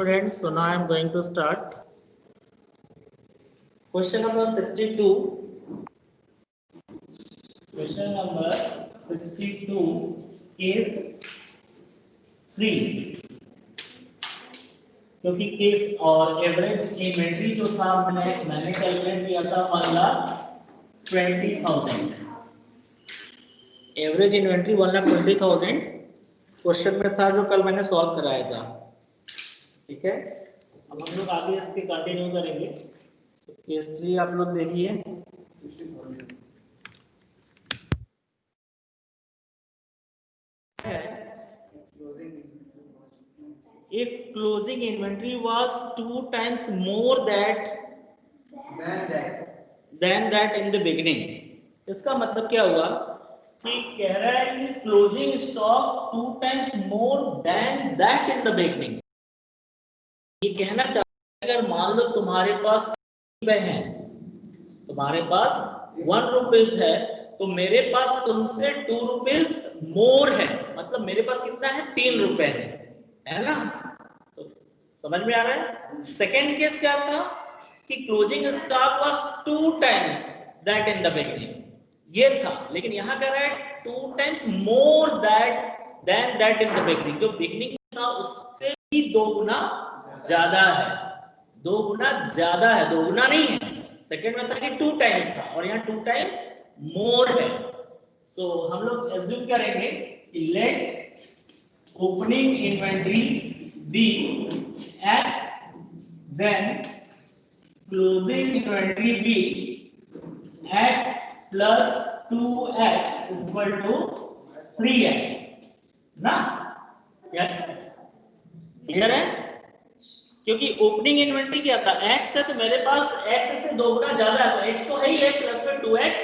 Students, so now I am going to start. Question number 62. Question number 62, case 3. क्योंकि case और average inventory जो था मैंने calculate किया था 1,20,000। एवरेज इन्वेंट्री 1,20,000 क्वेश्चन में था जो कल मैंने सॉल्व कराया था। ठीक है, अब हम लोग आगे इसके कंटिन्यू करेंगे। केस 3 आप लोग देखिए। If closing inventory was 2 times more than that in the beginning, इसका मतलब क्या हुआ कि कह रहा है कि closing stock 2 times more than that in the beginning। ये कहना चाहता है अगर मान लो तुम्हारे पास है, तुम्हारे पास 1 रुपीज है, तो मेरे पास तुमसे 2 रुपीज मोर है, मतलब मेरे पास कितना है 3 रुपए है ना। तो समझ में आ रहा है। सेकेंड केस क्या था कि closing stock was 2 times that in the beginning, ये था। लेकिन यहां कह रहा है 2 times more than that in the beginning, जो बिगिनिंग था उससे भी 2 गुना ज्यादा है। 2 गुना ज्यादा है, 2 गुना नहीं है। सेकेंड में था कि 2 टाइम्स था और यहाँ 2 टाइम्स मोर है। सो हम लोग एज्यूम करेंगे कि let opening inventory be x, then closing inventory be x plus 2x equal to 3x ना। क्लियर है? क्योंकि ओपनिंग इन्वेंटरी क्या था, x है, तो मेरे पास x से 2 गुना ज्यादा है, तो x तो है ही है, प्लस में 2x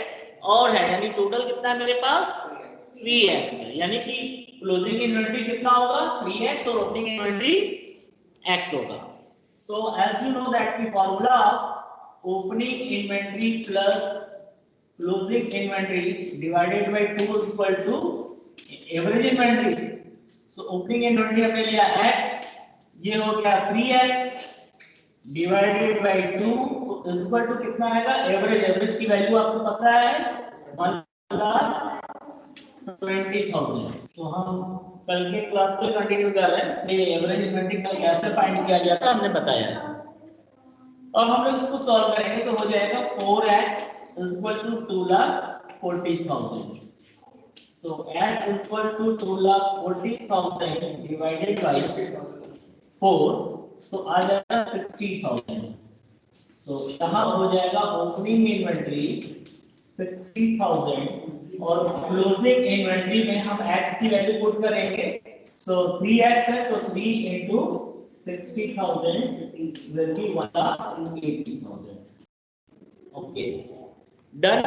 और है, यानी टोटल कितना है मेरे पास 3x है। यानी कि क्लोजिंग इन्वेंटरी कितना होगा 3x और ओपनिंग इन्वेंटरी x होगा। So as you know that key formula opening inventory plus closing inventory divided by 2 is equal to average inventory. So opening inventory हमने लिया x, ये हो गया 3x divided by 2 is equal to कितना आएगा average. Average की value आपको पता है 1,20,000। तो हम कल के क्लास को कंटिन्यू कर रहे हैं, इसलिए एवरेज इन्वेंटरी कल कैसे फाइंड किया गया था हमने बताया। और हम लोग इसको सॉल्व करेंगे तो हो जाएगा 4x is equal to 2,40,000। So x is equal to 2,40,000 divided by 4, so आ जाएगा 60,000। So यहाँ हो जाएगा ओपनिंग इन्वेंटरी 60,000 और क्लोजिंग इन्वेंटरी में हम x की वैल्यू पुट करेंगे। So 3x है तो 3 into 60,000 will be 1,80,000। Okay done.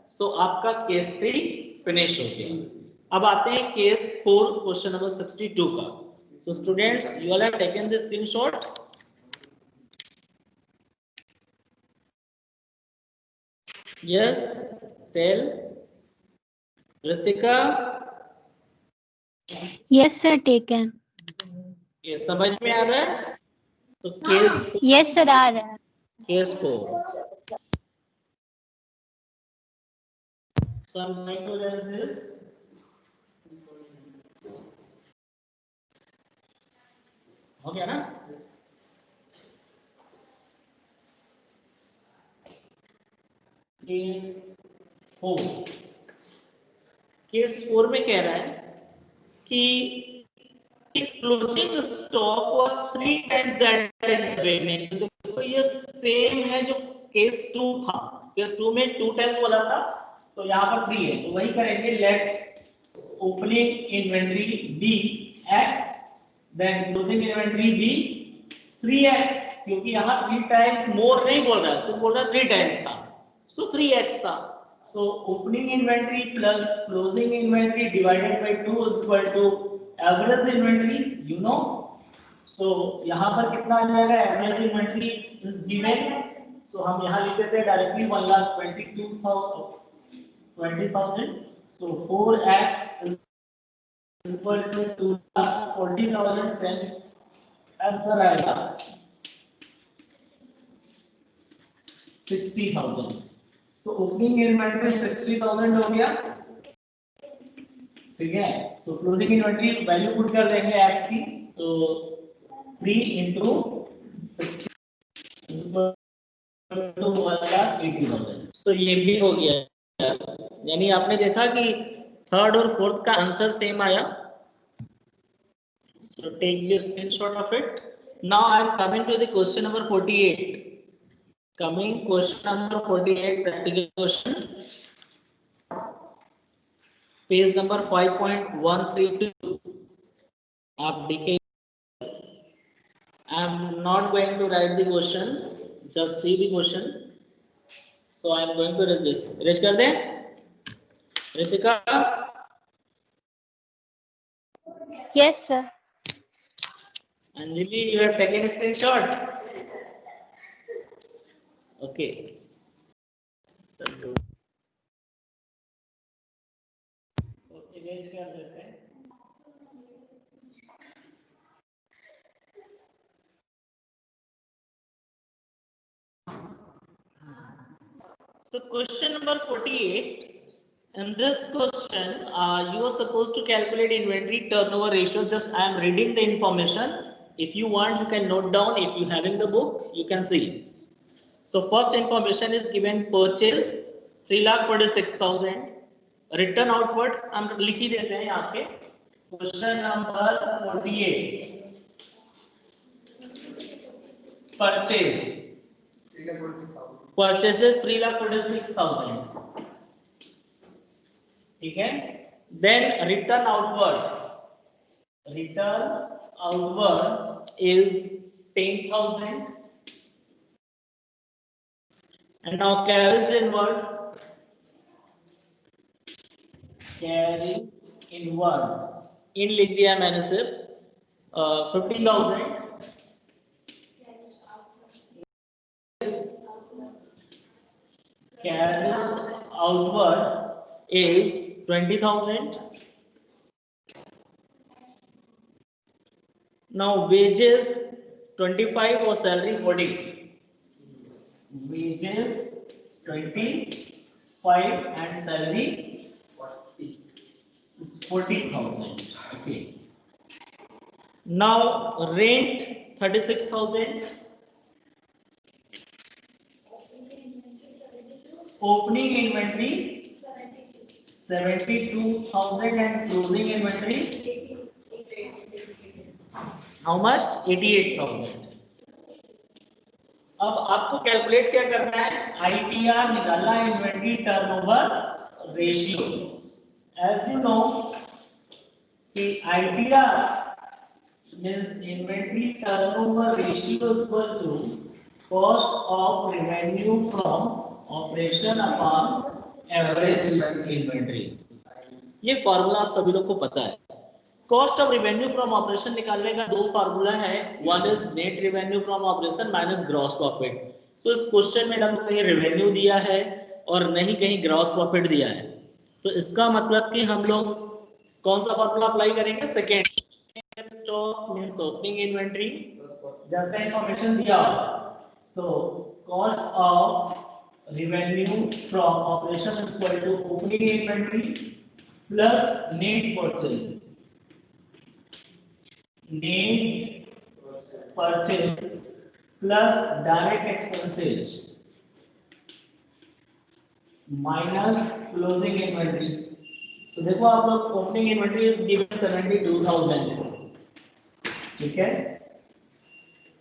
So आपका केस 3 फिनिश हो गया। अब आते हैं केस 4 क्वेश्चन नंबर 62 का। So students you all have taken the screenshot. Yes tell Ritika. Yes sir taken. ये समझ में आ रहा है? तो केस यस सर आ रहा है। Case 4। So I'm going to raise this. हो गया ना? केस 4। केस 4 में कह रहा है कि closing stock was 3 times that in the beginning. तो ये सेम है जो केस 2 था। केस 2 में 2 टाइम्स बोला था, तो यहाँ पर 3 है, तो वही करेंगे। Let opening inventory be x, then closing inventory be 3x, क्योंकि यहाँ 3 टाइम्स मोर नहीं बोल रहा है, सिर्फ बोल रहा है 3 टाइम्स था, सो 3x था। So opening inventory plus closing inventory divided by 2 is equal to average inventory, you know. So यहाँ पर कितना आ जाएगा average inventory is given. So हम यहाँ लिख देते हैं directly 1,20,000। So 4x is equal to 2,40,000 answer आएगा 60,000। सो ओपनिंग इन्वेंटरी 60,000 हो गया, ठीक है। सो क्लोजिंग इन्वेंटरी वैल्यू पुट कर देंगे x की, तो 3 into 60 तो 1,80,000। तो ये भी हो गया, यानी आपने देखा कि थर्ड और फोर्थ का आंसर सेम आया। So take the screenshot of it. Now I am coming to the question number 48. Coming question number 48, practical question. Page number 5.132. आप देखें, I am not going to write the question, just see the question. So I am going to read this. Read कर दें, Ritika? Yes, sir. Anjali, you have taken a screenshot. Okay. So erase कर देते हैं. So question number 48. In this question, you are supposed to calculate inventory turnover ratio. Just I am reading the information. If you want, you can note down. If you having the book, you can see. So first information is given purchase 3,46,000. Return outward हम लिख ही देते हैं यहाँ पे. Question number 48. Purchase. Purchases 3,46,000. ठीक है. Then return outward is 10,000. And now carries inward. In लिख दिया मैंने सिर्फ 15,000. Carries outward is 20,000. Now wages 25 or salary 40. Wages 25 and salary 40,000. Okay. Now rent 36,000. Opening inventory 72,000 and closing inventory how much? 88,000. अब आपको calculate क्या करना है? ITR निकालना है, inventory turnover ratio. As you know कि ITR means inventory turnover ratio is equal to cost of revenue from operation upon average inventory. ये formula आप सभी लोग को पता है. Cost of revenue from operation निकालने का दो फार्मूला है. One is net revenue from operation minus gross profit. So इस क्वेश्चन में ना तो कहीं रेवेन्यू दिया है और नहीं कहीं ग्रॉस प्रॉफिट दिया है. तो इसका मतलब कि हम लोग कौन सा फार्मूला अप्लाई करेंगे? Second. Stock means opening inventory, जैसे इंफॉर्मेशन दिया. So cost of revenue from operation is equal to opening inventory plus net purchase. Net purchase plus direct expenses minus closing inventory. So देखो आप लोग opening inventory is given 72,000, ठीक है,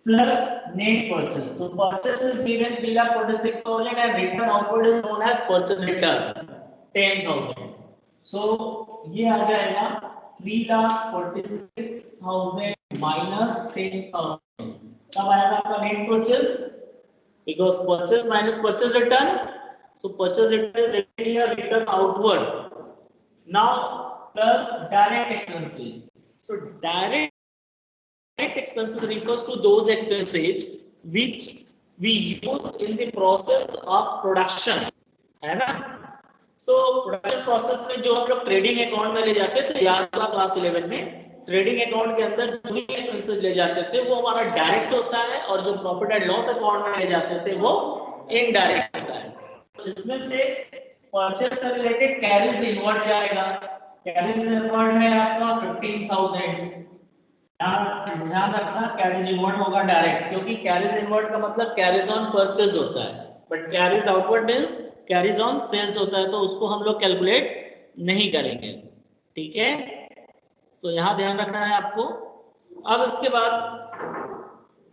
plus net purchase. So purchase is given 3,46,000 and return outward is known as purchase return 10,000. So ये आ जाएगा 3,46,000 minus 10,000. तब आएगा आपका net purchase, because purchase minus purchase return. So purchase return is written here, return outward. Now plus direct expenses. So direct expenses refers to those expenses which we use in the process of production, है ना. So production process में जो हम लोग trading account में ले जाते थे, याद होगा क्लास 11 में ट्रेडिंग अकाउंट के अंदर जो भी एक्सपेंसेस ले जाते थे वो हमारा डायरेक्ट होता है, और जो प्रॉफिट एंड लॉस अकाउंट में ले जाते थे वो इनडायरेक्ट होता है। तो इसमें से परचेज से रिलेटेड कैरीज इनवर्ड जाएगा। कैरीज इनवर्ड है आपका 15,000। ध्यान रखना कैरीज इनवर्ड होगा डायरेक्ट, क्योंकि कैरीज इनवर्ड का मतलब कैरीज ऑन परचेज होता है, but carriage outward means carriage on sales होता है, तो उसको हम लोग कैलकुलेट नहीं करेंगे। ठीक है, तो यहाँ ध्यान रखना है आपको। अब इसके बाद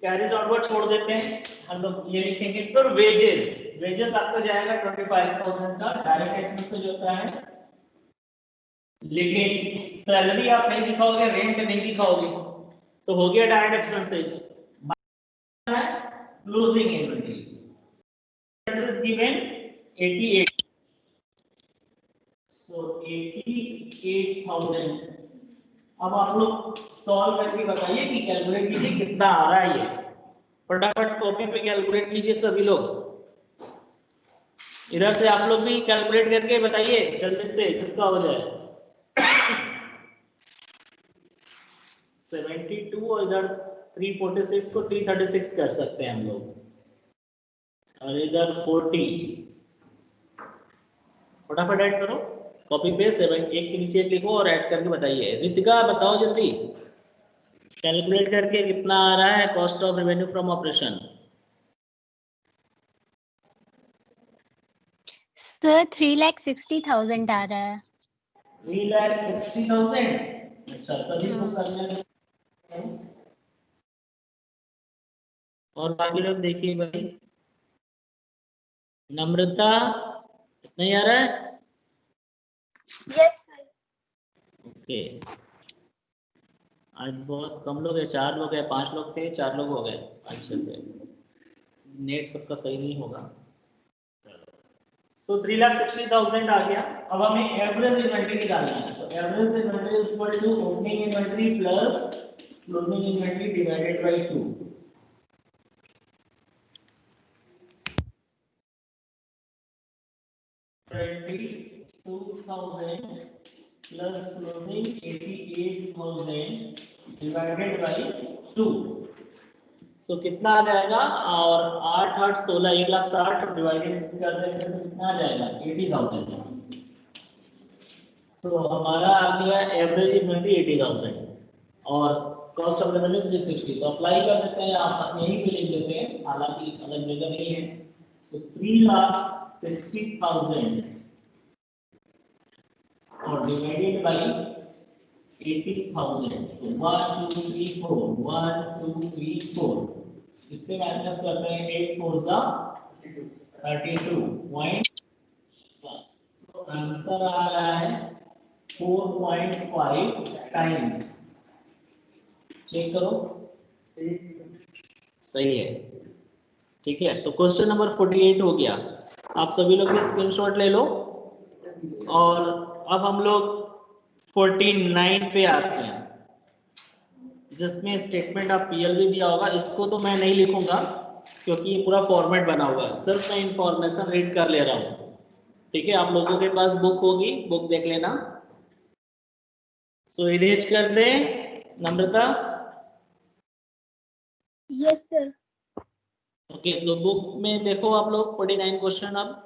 कैरीज आउटवर्ड छोड़ देते हैं, हम लोग ये लिखेंगे फिर वेजेस। वेजेस आपका जाएगा 25,000 का डायरेक्ट एक्सपेंसेस होता है, लेकिन सैलरी आप नहीं दिखाओगे, रेंट नहीं दिखाओगे, तो हो गया direct expenses. Closing inventory is given 88, so 88,000। अब आप लोग सॉल्व करके बताइए कि कैलकुलेट कीजिए कितना आ रहा है। ये फटाफट कॉपी पे कैलकुलेट कीजिए सभी लोग, इधर से आप लोग भी कैलकुलेट करके बताइए जल्दी से किसका हो जाए। 72 और इधर 346 को 336 कर सकते हैं हम लोग, और इधर 40। फटाफट ऐड करो कॉपी पे, 7 एक के नीचे एक लिखो और ऐड करके बताइए। रितिका बताओ जल्दी, कैलकुलेट करके कितना आ रहा है cost of revenue from operation. Sir 3,60,000 आ रहा है। 3,60,000। अच्छा, सभी को करने दो और बाकी लोग देखिए भाई। नम्रता नहीं आ रहा है? Yes sir. ओके, आज बहुत कम लोग है, 4 लोग है, 5 लोग थे, 4 लोग हो गए अच्छे से। नेट सबका सही नहीं होगा। सो 3,60,000 आ गया। अब हमें एवरेज इन्वेंटरी निकालना है, तो average inventory is equal to opening inventory plus closing inventory divided by 2। Plus closing 88,000 divided by 2। So कितना आ जाएगा, और 8 8 16 1,60,000 डिवाइडेड कर देंगे तो कितना आ जाएगा 80,000। सो हमारा आ गया एवरेज इन्वेंटरी 80,000 और कॉस्ट ऑफ रेवेन्यू 360। तो अप्लाई कर सकते हैं, आप यहीं पे लिख देते हैं, हालांकि अलग जगह नहीं है। सो 3,60,000 और डिवाइडेड बाय 80,000, तो 1 2 3 4 1 2 3 4, इससे माइनस करते हैं 8 4 जा 32 पॉइंट, तो आंसर आ रहा है 4.5 टाइम्स। चेक करो, सही है। ठीक है, तो क्वेश्चन नंबर 48 हो गया। आप सभी लोग भी स्क्रीनशॉट ले लो, और अब हम लोग 49 पे आते हैं, जिसमें स्टेटमेंट ऑफ पीएलवी दिया होगा। इसको तो मैं नहीं लिखूंगा क्योंकि ये पूरा फॉर्मेट बना हुआ है, सिर्फ मैं इंफॉर्मेशन रीड कर ले रहा हूँ। ठीक है, आप लोगों के पास बुक होगी, बुक देख लेना। सो इरेज कर दे नम्रता। Yes sir. ओके, तो बुक में देखो आप लोग 49 क्वेश्चन। अब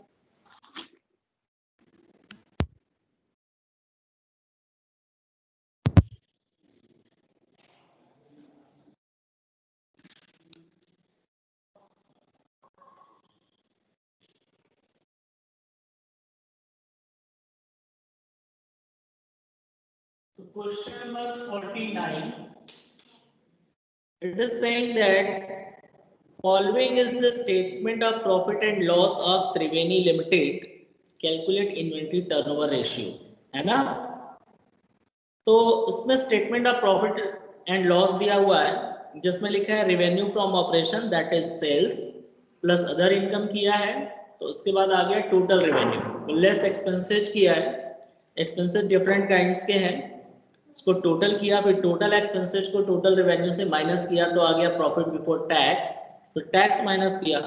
so question number 49, it is saying that following is the statement of profit and loss of Triveni Limited, calculate inventory turnover ratio, है ना। तो उसमें statement of profit and loss दिया हुआ है, जिसमें लिखा है revenue from operation that is sales plus other income किया है। तो उसके बाद आ गया टोटल रेवेन्यू लेस एक्सपेंसेस किया है। एक्सपेंसेस डिफरेंट काइंड्स के हैं, इसको टोटल किया, फिर टोटल एक्सपेंसेस को टोटल रेवेन्यू से माइनस किया तो आ गया प्रॉफिट बिफोर टैक्स, फिर टैक्स माइनस किया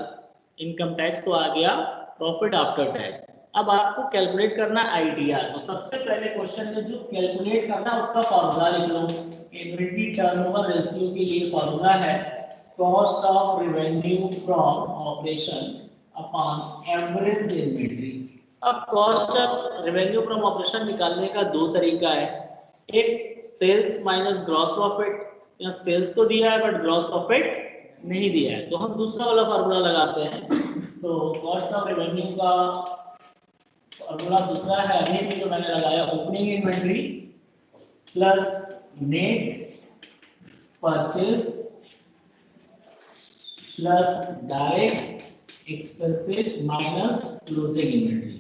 इनकम टैक्स तो आ गया प्रॉफिट आफ्टर टैक्स। अब आपको कैलकुलेट करना आईटीआर, तो सबसे पहले क्वेश्चन में जो कैलकुलेट करना उसका फॉर्मूला लिख लो। इन्वेंट्री टर्नओवर रेशियो के लिए फॉर्मूला है cost of revenue from operation upon average inventory. अब cost of revenue from operation निकालने का दो तरीका है, एक सेल्स माइनस ग्रॉस प्रॉफिट, या सेल्स तो दिया है बट ग्रॉस प्रॉफिट नहीं दिया है, तो हम दूसरा वाला फार्मूला लगाते हैं। तो कॉस्ट ऑफ रेवेन्यू का फॉर्मूला दूसरा है अभी भी जो मैंने लगाया, opening inventory plus net purchase plus direct expenses minus closing inventory.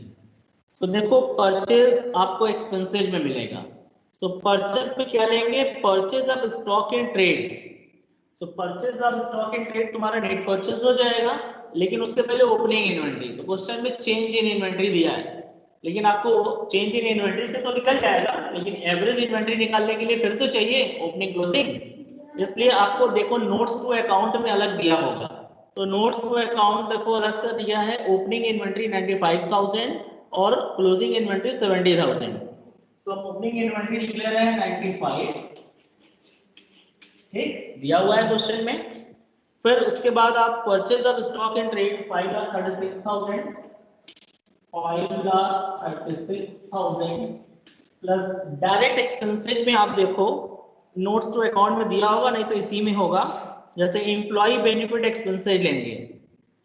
So देखो परचेज आपको एक्सपेंसेस में मिलेगा, सो परचेज में क्या लेंगे, purchase of stock in trade. So purchase of stock in trade तुम्हारा नेट परचेज हो जाएगा, लेकिन उसके पहले ओपनिंग इन्वेंट्री। तो क्वेश्चन में चेंज इन इन्वेंट्री दिया है, लेकिन आपको चेंज इन इन्वेंट्री से तो निकल जाएगा, लेकिन एवरेज इन्वेंट्री निकालने के लिए फिर तो चाहिए ओपनिंग क्लोजिंग, इसलिए आपको देखो नोट्स टू अकाउंट में अलग दिया होगा। तो नोट्स टू अकाउंट देखो अलग से दिया है, ओपनिंग इन्वेंट्री 95,000 और closing inventory 70,000। So opening inventory निकले रहे हैं 95, ठीक दिया हुआ है क्वेश्चन में। फिर उसके बाद आप purchase of stock in trade 5,36,000 plus direct expenses में आप देखो नोट्स टू अकाउंट में दिया होगा, नहीं तो इसी में होगा, जैसे एम्प्लॉय बेनिफिट एक्सपेंसेस लेंगे,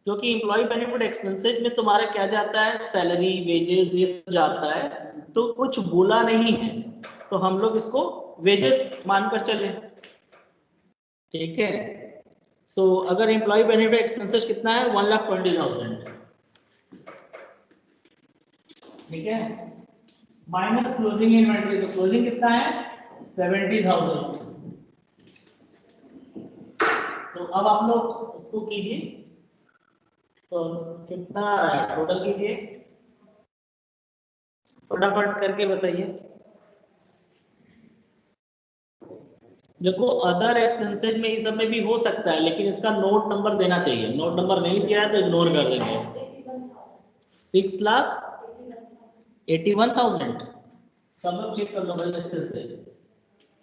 क्योंकि एम्प्लॉय बेनिफिट एक्सपेंसेस में तुम्हारा क्या जाता है, सैलरी वेजेस ये सब जाता है, तो कुछ बोला नहीं है तो हम लोग इसको वेजेस मानकर चले, ठीक है। सो अगर एम्प्लॉय बेनिफिट एक्सपेंसेस कितना है 1,20,000, ठीक है, माइनस क्लोजिंग इन्वेंट्री, तो क्लोजिंग कितना है 70,000। तो अब आप लोग इसको कीजिए, तो कितना आ रहा है टोटल कीजिए, फटाफट करके बताइए। देखो अदर एक्सपेंसेस में इस सब में भी हो सकता है, लेकिन इसका नोट नंबर देना चाहिए, नोट नंबर नहीं दिया है तो इग्नोर कर देंगे। 6,81,000, सब लोग चेक कर लो भाई अच्छे से,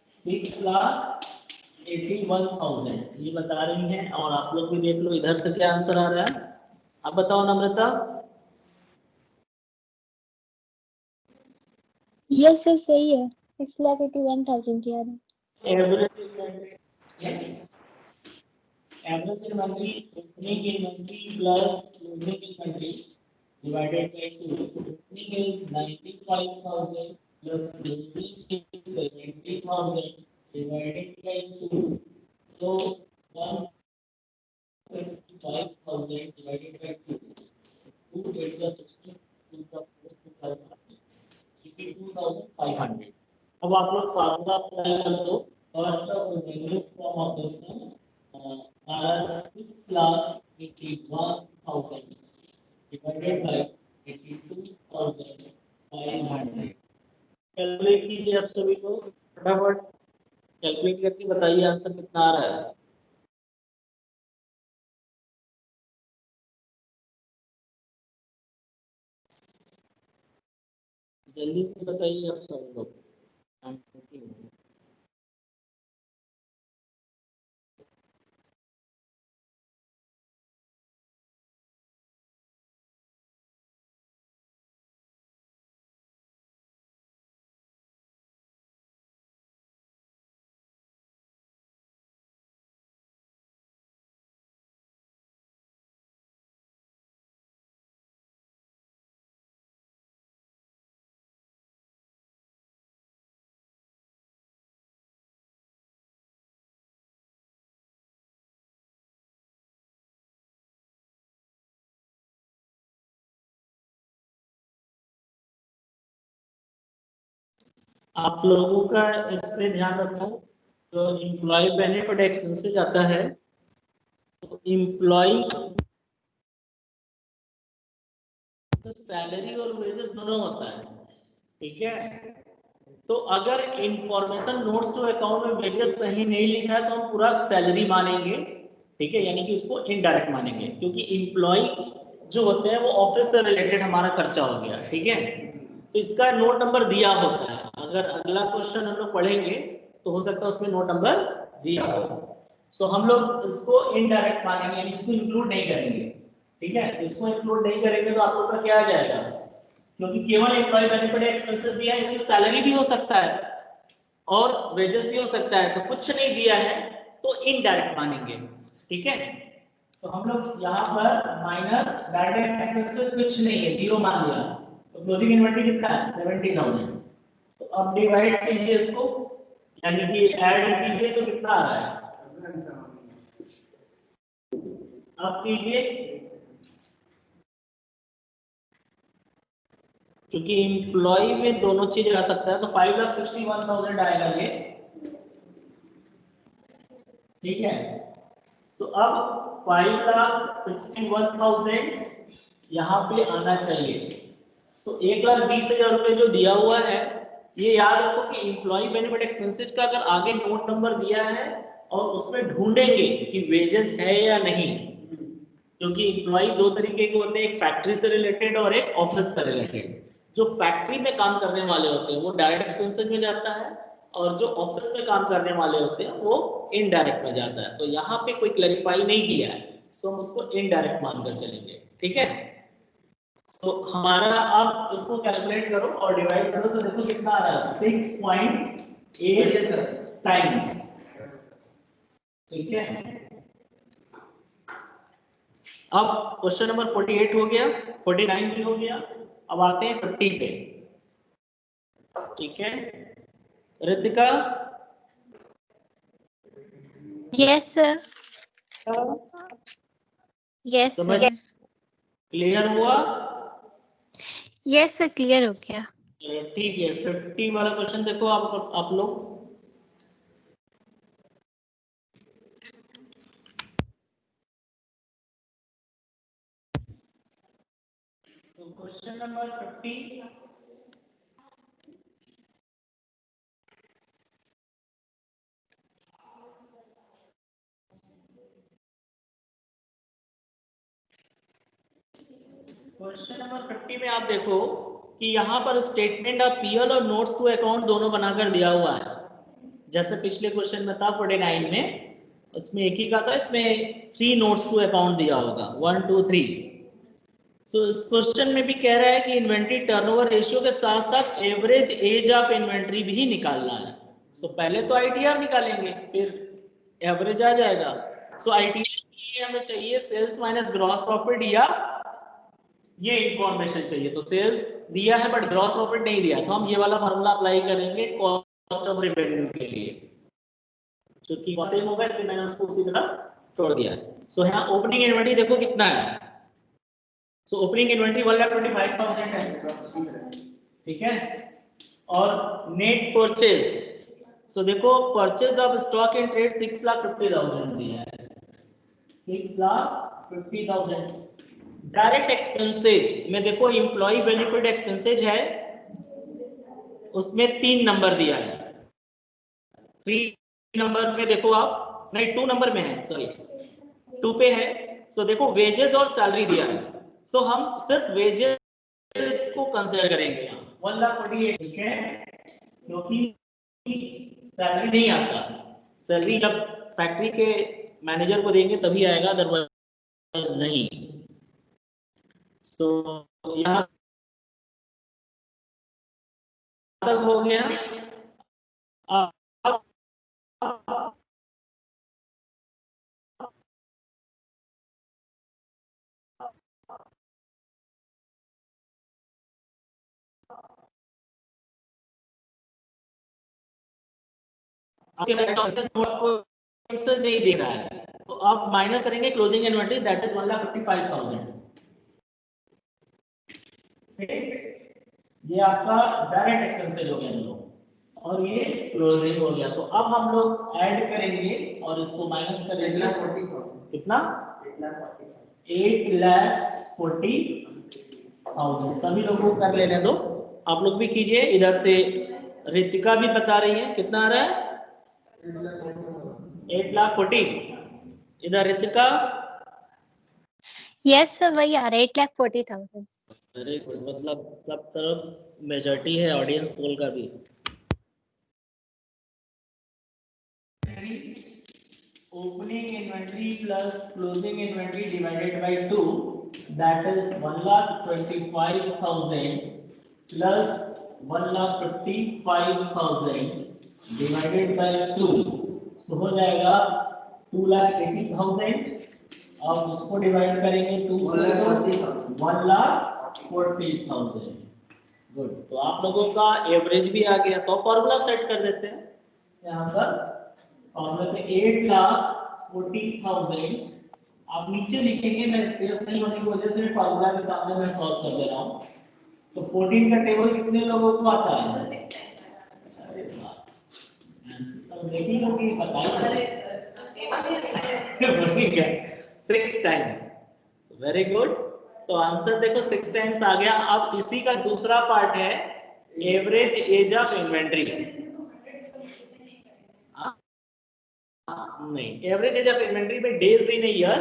6,81,000 ये बता रही हैं, और आप लोग भी देख लो इधर से क्या आंसर आ रहा है, आप बताओ नम्रता। यस सर सही है, 6,81,000 की आ रहा है। Average inventory opening inventory plus closing inventory divided by 2. Opening is 95,000 plus closing is 70,000 divided by 2. So 165,000 divided by 2. 2 8 plus 16 is the 82,500. अब आप लोग फार्मूला अप्लाई कर दो, cost of revenue from operation 6,81,000 divided by 82,500। Calculate कीजिए आप सभी को, फटाफट कैलकुलेट करके बताइए आंसर कितना आ रहा है। जल्दी से बताइए आप सब लोग। आप लोगों का इस पे ध्यान रखो, तो एम्प्लॉय बेनिफिट एक्सपेंसेस आता है, तो एम्प्लॉय सैलरी और वेजेस दोनों होता है, ठीक है। तो अगर इंफॉर्मेशन नोट्स टू अकाउंट में वेजेस सही नहीं लिखा है तो हम पूरा सैलरी मानेंगे, ठीक है, यानी कि इसको इनडायरेक्ट मानेंगे, क्योंकि एम्प्लॉय जो होते हैं वो ऑफिस से रिलेटेड हमारा खर्चा हो गया, ठीक है। तो इसका नोट नंबर दिया होता है, अगर अगला क्वेश्चन हम लोग पढ़ेंगे तो हो सकता है उसमें नोट नंबर दिया हो। सो हम लोग इसको इनडायरेक्ट मानेंगे, यानी इसको इंक्लूड नहीं करेंगे। ठीक है, इसको इंक्लूड नहीं करेंगे तो आप लोग का क्या आ जाएगा, क्योंकि केवल एम्प्लॉय बेनिफिट एक्सपेंसेस दिया है, इसमें सैलरी भी हो सकता है और वेजेस भी हो सकता है, तो कुछ नहीं दिया है तो इनडायरेक्ट मानेंगे। ठीक है, तो हम लोग यहाँ पर माइनस डायरेक्ट एक्सपेंसेस कुछ नहीं है, जीरो मान लिया, तो क्लोजिंग इन्वेंटरी कितना है 70,000। तो अब डिवाइड कीजिए इसको, यानी कि ऐड कीजिए तो कितना आ रहा है, अब कीजिए, क्योंकि एम्प्लॉय में दोनों चीज आ सकता है, तो 5,61,000 आएगा ये। ठीक है, सो अब 5,61,000 यहाँ पे आना चाहिए। सो 1,20,000 रुपए जो दिया हुआ है, ये याद रखो कि एम्प्लॉय बेनिफिट एक्सपेंसेस का अगर आगे नोट नंबर दिया है और उसमें ढूंढेंगे कि वेजेस है या नहीं, क्योंकि एम्प्लॉय दो तरीके के होते हैं, एक फैक्ट्री से रिलेटेड और एक ऑफिस से रिलेटेड। जो फैक्ट्री में काम करने वाले होते हैं वो डायरेक्ट एक्सपेंसेस में जाता है, और जो ऑफिस में काम करने वाले होते हैं वो इनडायरेक्ट में जाता है। तो यहाँ पे कोई क्लैरिफाई नहीं किया है, सो हम उसको इनडायरेक्ट मानकर चलेंगे। ठीक है, तो हमारा अब इसको कैलकुलेट करो और डिवाइड करो, तो देखो कितना आ रहा है 6.8 टाइम्स। ठीक है, अब क्वेश्चन नंबर 48 हो गया, 49 भी हो गया, अब आते हैं 50 पे। ठीक है, रितिका, Yes, sir. Yes, समझ sir. क्लियर हुआ? Yes, sir. Clear हो गया. चलो ठीक है, 50 वाला क्वेश्चन देखो आप लोग। तो क्वेश्चन नंबर 50, क्वेश्चन नंबर 50 में आप देखो कि यहाँ पर स्टेटमेंट ऑफ पीएल और नोट्स टू अकाउंट दोनों बनाकर दिया हुआ है। जैसे पिछले क्वेश्चन में था 49 में, उसमें एक ही का था, इसमें 3 नोट्स टू अकाउंट दिया होगा, 1 2 3। सो इस क्वेश्चन में भी कह रहा है कि इन्वेंट्री टर्नओवर रेशियो के साथ साथ एवरेज एज ऑफ इन्वेंट्री भी निकालना है। सो पहले तो आईटीआर निकालेंगे, फिर एवरेज आ जाएगा। सो आईटीआर के लिए हमें चाहिए सेल्स माइनस ग्रॉस प्रॉफिट, या ये इंफॉर्मेशन चाहिए। तो सेल्स दिया है बट ग्रॉस प्रॉफिट नहीं दिया, तो हम ये वाला फार्मूला अप्लाई करेंगे कॉस्ट ऑफ रेवेन्यू के लिए, क्योंकि सेम होगा, इसलिए मैंने उसको उसी तरह छोड़ दिया। सो यहाँ ओपनिंग इन्वेंटरी देखो कितना है, सो ओपनिंग इन्वेंटरी 1,25,000 है। ठीक है, और नेट परचेज, सो देखो purchase of stock in trade 6,50,000 दिया है, 6,50,000। डायरेक्ट एक्सपेंसेज में देखो एम्प्लॉय बेनिफिट एक्सपेंसेज है, उसमें 3 नंबर दिया है, 3 नंबर में देखो आप, नहीं 2 नंबर में है, सॉरी 2 पे है। सो देखो वेजेस और सैलरी दिया है, सो हम सिर्फ वेजेस को कंसीडर करेंगे यहाँ 1,48,000। ठीक है, क्योंकि सैलरी नहीं आता, सैलरी जब फैक्ट्री के मैनेजर को देंगे तभी आएगा, अदरवाइज नहीं। सो यहाँ तक हो गया। अब नहीं दे रहा है, तो आप माइनस करेंगे क्लोजिंग इन्वेंटरी, दैट इज 1,55,000। ये आपका डायरेक्ट एक्सपेंसेस हो गया लोग, और ये क्लोजिंग हो गया। तो अब हम लोग ऐड करेंगे और इसको माइनस करेंगे, कितना 8,40,000। सभी लोगों को कर लेने दो, आप लोग भी कीजिए। इधर से रितिका भी बता रही है, कितना आ रहा है 8,40,000। इधर रितिका, Yes, sir. वही आ रहा है 8,40,000. वेरी गुड, मतलब सब तरफ मेजॉरिटी है ऑडियंस पोल का भी। opening inventory plus closing inventory divided by 2, that is 1,25,000 plus 1,55,000 divided by 2, so हो जाएगा 2,80,000। अब उसको डिवाइड करेंगे 2 से 1,40,000। गुड, तो आप लोगों का एवरेज भी आ गया। तो फॉर्मूला सेट कर देते हैं यहाँ पर। फॉर्मूला पे 8,40,000 आप नीचे लिखेंगे, मैं स्पेस नहीं होने की वजह से फॉर्मूला के सामने मैं सॉल्व कर दे रहा हूँ। तो 14 का टेबल कितने लोगों को आता है? अरे वाह, देखी होगी, बताइए। 6 टाइम्स, वेरी गुड। तो आंसर देखो 6 टाइम्स आ गया। अब इसी का दूसरा पार्ट है एवरेज एज ऑफ इन्वेंट्री। नहीं, एवरेज एज ऑफ इन्वेंट्री में days in year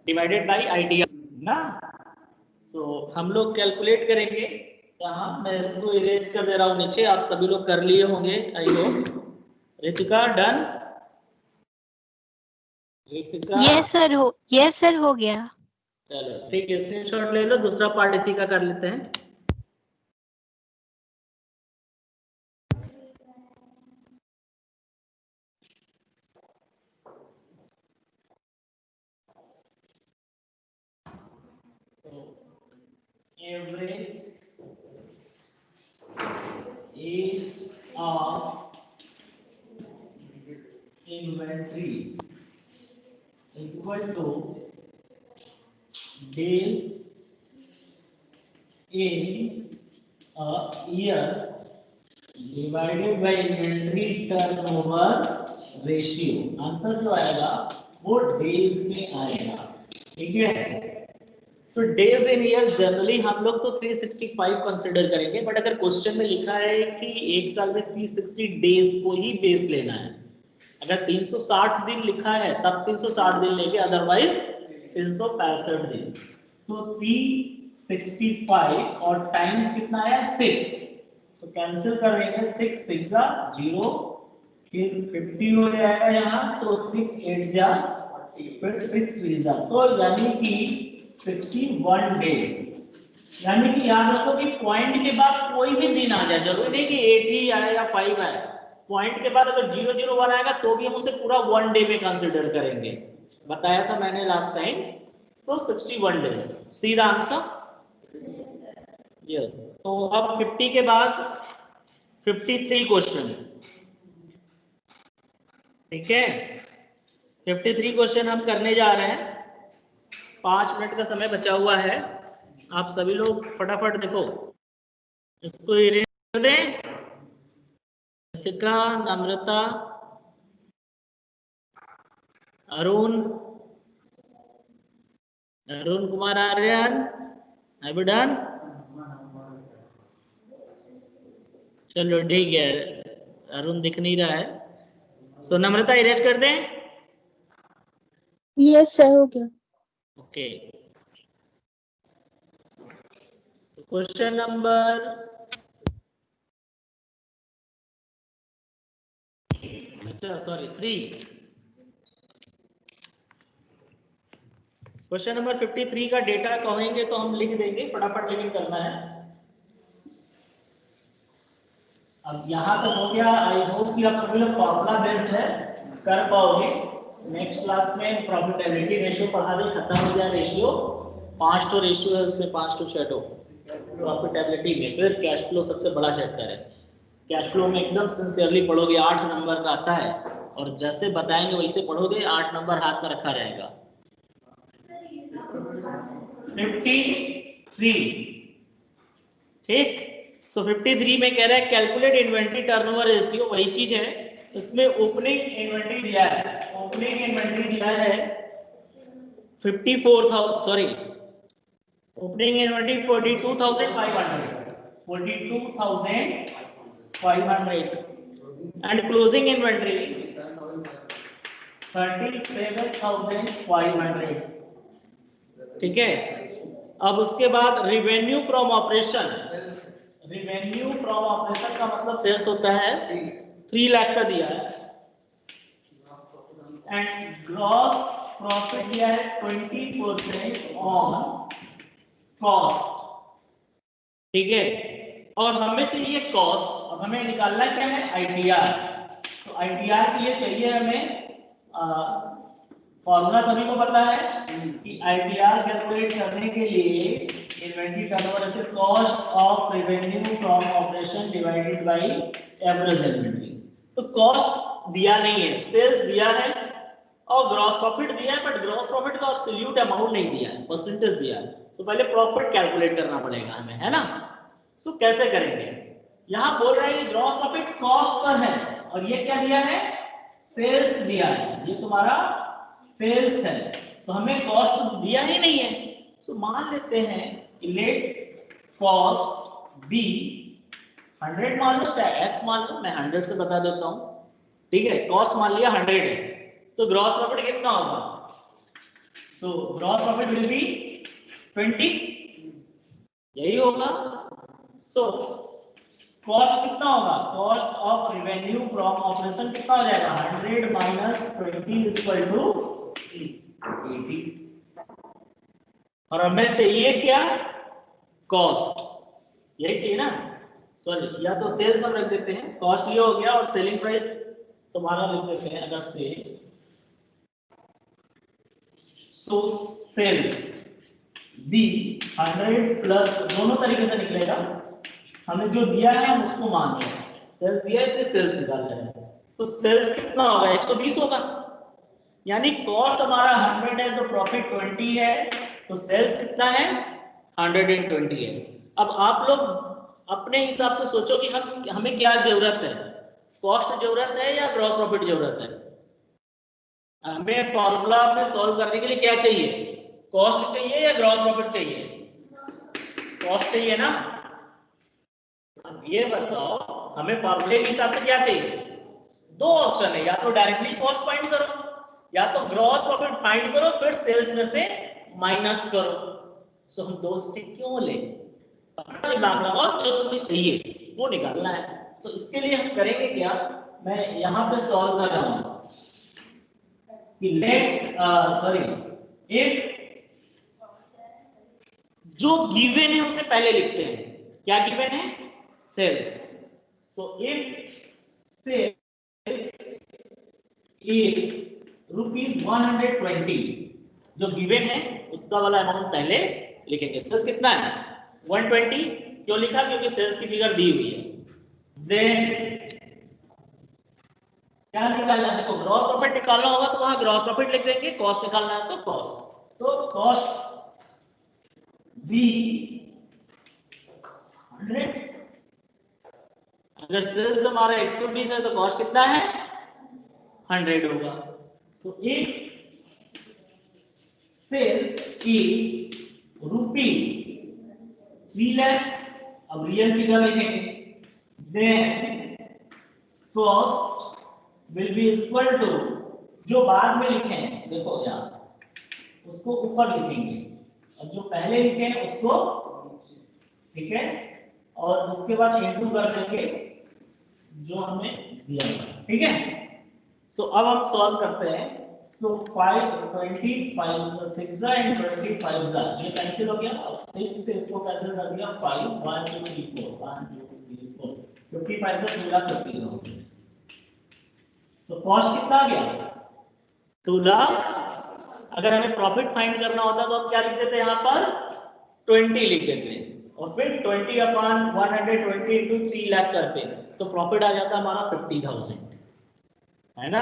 divided by ITR ना। सो हम लोग कैलकुलेट करेंगे। कहाँ, मैं इसको इरेज कर दे रहा हूँ नीचे, आप सभी लोग कर लिए होंगे I hope. Ritika done? Ritika yes sir हो गया। चलो ठीक है, स्क्रीनशॉट ले लो, दूसरा पार्ट इसी का कर लेते हैं। Average age of inventory is equal to days in a year divided by inventory turnover ratio। Answer जो आएगा वो डेज में आएगा, ठीक है। सो डेज इन ईयर जनरली हम लोग तो 365 कंसीडर करेंगे, बट अगर क्वेश्चन में लिखा है कि एक साल में 360 डेज को ही बेस लेना है, अगर 360 दिन लिखा है तब 360 दिन लेंगे, अदरवाइज 365 दिन। तो 365 और टाइम्स कितना आया 6, तो कैंसिल कर देंगे, 6 6 जा 0, फिर 50 हो जाएगा यहाँ, तो 6 8 जा, फिर 6 3 जा, तो यानी कि 61 डेज। यानी कि याद रखो कि पॉइंट के बाद कोई भी दिन आ जाए, जरूरी नहीं कि 8 ही आए या 5 आए, पॉइंट के बाद अगर 001 आएगा तो भी हम उसे पूरा 1 डे में कंसीडर करेंगे, बताया था मैंने last time. So 61 days, see the answer. Yes, तो अब 50 के बाद 53 क्वेश्चन, ठीक है। 53 क्वेश्चन हम करने जा रहे हैं, 5 मिनट का समय बचा हुआ है। आप सभी लोग फटाफट देखो, इसको इरेज कर दें। रितिका, नम्रता, अरुण कुमार आर्यन, आई बी डन? चलो ठीक है, अरुण दिख नहीं रहा है। सो नम्रता इरेज कर दें। यस सर हो गया। Okay, question number sorry 3, question number 53 का डेटा कहेंगे तो हम लिख देंगे, फटाफट लेकिन करना है। अब यहाँ तक हो गया, आई होप कि आप सभी लोग फॉर्मूला बेस्ड है कर पाओगे। नेक्स्ट क्लास में प्रॉफिटेबिलिटी रेशियो पढ़ा दे, खत्म हो जाए रेशियो, 5 तो रेशियो है उसमें, 5 to 6 प्रॉफिटेबिलिटी में। फिर कैश फ्लो सबसे बड़ा चैप्टर है, कैश फ्लो में एकदम सिंसियरली पढ़ोगे, 8 नंबर का आता है, और जैसे बताएंगे वैसे पढ़ोगे, 8 नंबर हाथ में रखा रहेगा। 53, ठीक। सो 53 में कह रहा है कैलकुलेट इन्वेंट्री टर्नओवर रेशियो, वही चीज है, इसमें ओपनिंग इन्वेंट्री दिया है, ओपनिंग इन्वेंट्री दिया है 54,000, sorry opening inventory 42,500 and closing inventory 37,500, ठीक है। अब उसके बाद revenue from operation, revenue from operation का मतलब सेल्स होता है, 3 लाख का दिया है, एंड ग्रॉस प्रॉफिट दिया है 20% ऑन कॉस्ट, ठीक है। और हमें चाहिए कॉस्ट, अब हमें निकालना क्या है, आईटीआर। सो आईटीआर के लिए चाहिए हमें फॉर्मूला सभी को पता है कि आईटीआर कैलकुलेट करने के लिए inventory turnover is cost of revenue from operation divided by average inventory. तो कॉस्ट दिया नहीं है, सेल्स दिया है और ग्रॉस प्रॉफिट दिया है, बट ग्रॉस प्रॉफिट का एब्सोल्यूट अमाउंट नहीं दिया है, परसेंटेज दिया है। तो पहले प्रॉफिट कैलकुलेट करना पड़ेगा हमें, है ना। सो कैसे करेंगे, यहां बोल रहे हैं ग्रॉस प्रॉफिट कॉस्ट पर है और ये क्या दिया है, सेल्स दिया है, ये तुम्हारा सेल्स है, तो हमें कॉस्ट दिया ही नहीं है। सो मान लेते हैं कि लेट कॉस्ट बी 100 मान लो चाहे x मान लो, मैं 100 से बता देता हूं, ठीक है। कॉस्ट मान लिया 100 है, तो ग्रॉस प्रॉफिट कितना होगा, so gross profit will be 20, यही होगा। सो कॉस्ट कितना होगा, cost of revenue from operation कितना हो जाएगा, 100 माइनस 20 इज इक्वल टू 80। और हमें चाहिए क्या, कॉस्ट, यही चाहिए ना, सॉरी या तो सेल्स हम रख देते हैं, कॉस्ट ये हो गया और सेलिंग प्राइस तुम्हारा लिख देते हैं अगर से। सो सेल्स बी 100 प्लस, दोनों तरीके से निकलेगा, हमें जो दिया है हम उसको मान लें, सेल्स दिया है इसलिए सेल्स निकाल रहे हैं। तो सेल्स कितना होगा, 120 होगा, यानी कॉस्ट हमारा 100 है तो प्रॉफिट 20 है, तो सेल्स कितना है, 120 है। अब आप लोग अपने हिसाब से सोचो कि हमें क्या जरूरत है, कॉस्ट जरूरत है या ग्रॉस प्रॉफिट जरूरत है। हमें फॉर्मूला में सॉल्व करने के लिए क्या चाहिए, कॉस्ट चाहिए या ग्रॉस प्रॉफिट चाहिए, कॉस्ट चाहिए ना। अब ये बताओ हमें फॉर्मूले के हिसाब से क्या चाहिए, दो ऑप्शन है, या तो डायरेक्टली कॉस्ट फाइंड करो या तो ग्रॉस प्रॉफिट फाइंड करो फिर सेल्स में से माइनस करो। सो हम दो स्टेप क्यों ले, दिमाग लगाओ, जो तुम्हें चाहिए वो निकालना है। सो इसके लिए हम करेंगे क्या, मैं यहाँ पे सॉल्व कर रहा हूँ कि लेट सॉरी इफ जो गिवन है उसे पहले लिखते हैं, क्या गिवन है, sales. So if sales is ₹120, जो गिवन है उसका वाला अमाउंट पहले लिखेंगे। सेल्स कितना है, 120, क्यों लिखा, क्योंकि सेल्स की फिगर दी हुई है। देन क्या निकालना है, देखो ग्रॉस प्रॉफिट निकालना होगा तो वहां ग्रॉस प्रॉफिट लिख देंगे, कॉस्ट निकालना है तो कॉस्ट। सो कॉस्ट बी 100, अगर सेल्स हमारा 120 है तो कॉस्ट कितना है, 100 होगा। So if sales is ₹3 lakhs, अब रियल फिगर लिखेंगे, then cost will be equal to, जो बाद में लिखे हैं देखो यहाँ उसको ऊपर लिखेंगे और जो पहले लिखे हैं उसको, ठीक है, और इसके बाद इनटू कर देंगे जो हमें दिया है, ठीक है। सो अब हम सॉल्व करते हैं। सो 525 6 एंड 25 ये कैंसिल हो गया, अब 6 से इसको कैंसिल कर दिया, 5 1 2 3 4 1 2 3 4 55 से 2 लाख 50,000। तो कॉस्ट कितना आ गया, 2 लाख। अगर हमें प्रॉफिट फाइंड करना होता तो हम क्या लिख देते, यहाँ पर 20 लिख देते और फिर 20 अपॉन 120 इंटू 3 लाख करते तो प्रॉफिट आ जाता हमारा 50,000, है ना।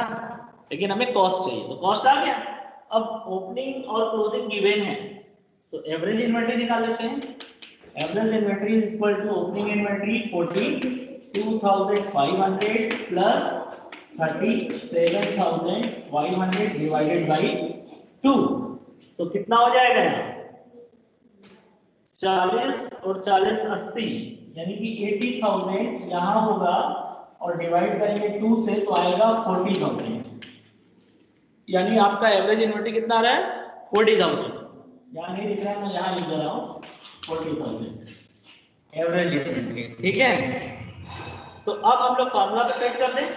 लेकिन हमें कॉस्ट चाहिए, तो कॉस्ट आ गया। अब ओपनिंग और क्लोजिंग गिवन है, सो एवरेज इन्वेंटरी निकाल लेते हैं। Average inventory is equal to opening inventory 42,500 plus 37,500 divided by 2। So कितना हो जाएगा यहाँ, 40 और 40 80, यानी कि 80,000 यहाँ होगा और डिवाइड करेंगे 2 से तो आएगा 40,000, यानी आपका एवरेज इन्वेंटरी कितना आ रहा है, 40,000। यहाँ नहीं लिख रहा है, मैं यहाँ लिख दे रहा हूँ 40,000 एवरेज इन्वेंटरी, ठीक है। सो अब हम लोग फॉर्मूला पे सेट कर दें,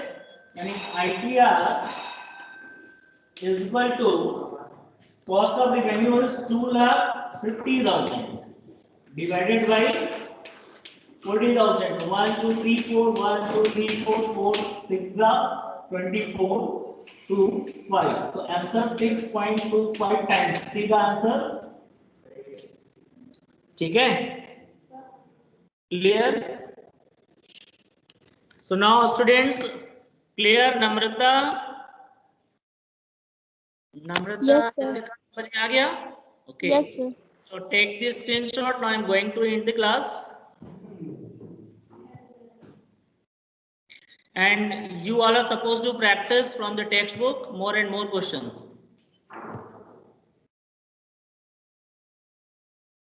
यानी ITR is equal to cost of revenue is 2,50,000 divided by 40,000. 1 2 3 4 1 2 3 4 4 6 24 2 5. तो आंसर 6.25 टाइम्स सी का आंसर. ठीक है, clear. So now students, clear. Namrata Yes, sir. समझ में आ गया? Okay. Yes, sir. So take this screenshot. Now I am going to end the class. And you all are supposed to practice from the textbook more and more questions.